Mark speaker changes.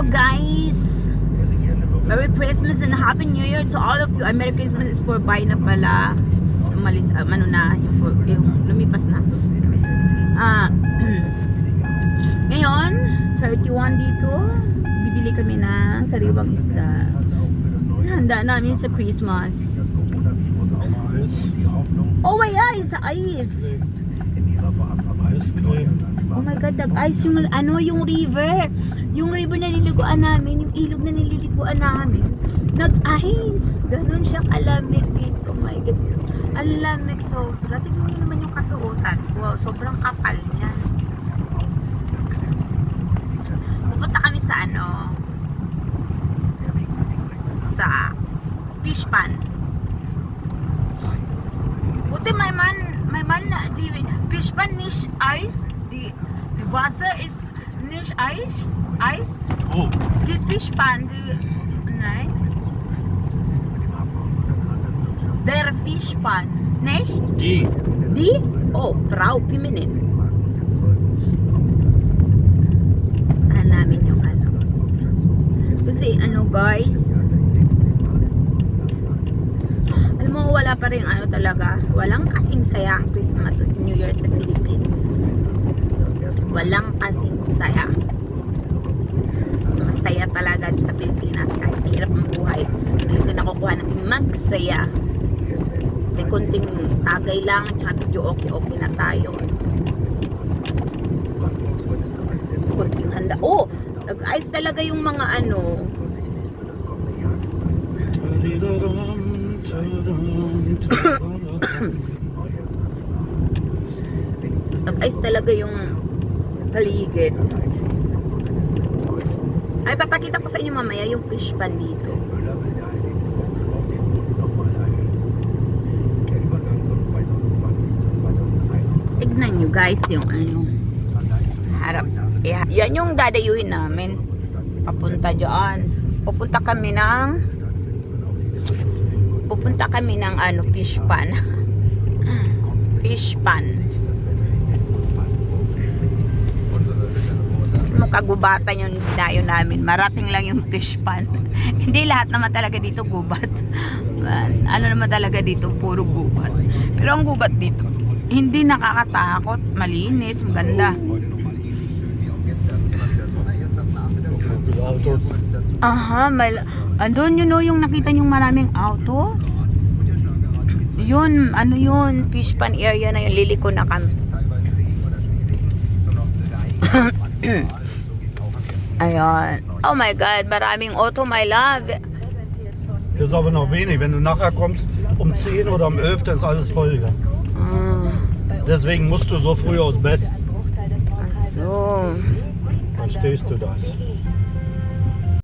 Speaker 1: Hello guys! Merry Christmas and Happy New Year to all of you. Ay, Merry Christmas is for bye na pala. Malis, ano na, yung lumipas na. Ngayon, 31 dito. Bibili kami ng sariwang isda. Handa namin sa Christmas. Oh my eyes! Ice! Oh my God, nag-ice yung yung river. Yung river na niliguan namin, yung ilog na nililiguan namin. Nag-ice. Ganon siya kalamig dito. Oh my God. Ang lamig sobra. Tignan niyo naman yung kasuotan. Wow, sobrang kapal niyan. Pupunta kami sa sa fish pan. Buti my man the fish pan nicht ice. The Wasser ist nicht Eis.
Speaker 2: Oh.
Speaker 1: Die Fischpan, nein. Der Fischpan, nicht?
Speaker 2: Die.
Speaker 1: Die? Oh, Frau, feminin. Namin yung Kasi guys. Alam mo, wala pa rin talaga. Walang kasing saya ang Christmas at New Year sa Philippines. Walang kasing saya. Masaya talaga sa Pilipinas kahit mahirap ang buhay. Dito nakukuha natin magsaya. May kunting tagay lang at saka medyo okay na tayo. Kunting handa. Oh! Nag-ice talaga yung mga Nag-ice talaga yung paligid. Ay, papakita ko sa inyo mamaya yung fish pan dito. Tignan nyo guys yung harap. Yan yung dadayuhin namin. Papunta dyan. Pupunta kami ng fish pan. Fish pan. Kagubatan yung dayo namin. Marating lang yung fish pan. Hindi lahat naman talaga dito gubat. Naman talaga dito puro gubat. Pero ang gubat dito hindi nakakatakot, malinis, maganda. Aha, andun yung nakita niyong maraming autos. Yun, yun, fish pan area na yun, liliko na kami. Ayun. Oh my God, maraming auto, my love.
Speaker 2: Hier ist aber noch wenig. Wenn du nachher kommst, um 10 oder um 11, dann ist alles voll. Ja? Deswegen musst du so früh aus Bett.
Speaker 1: Ach so.
Speaker 2: Verstehst du das?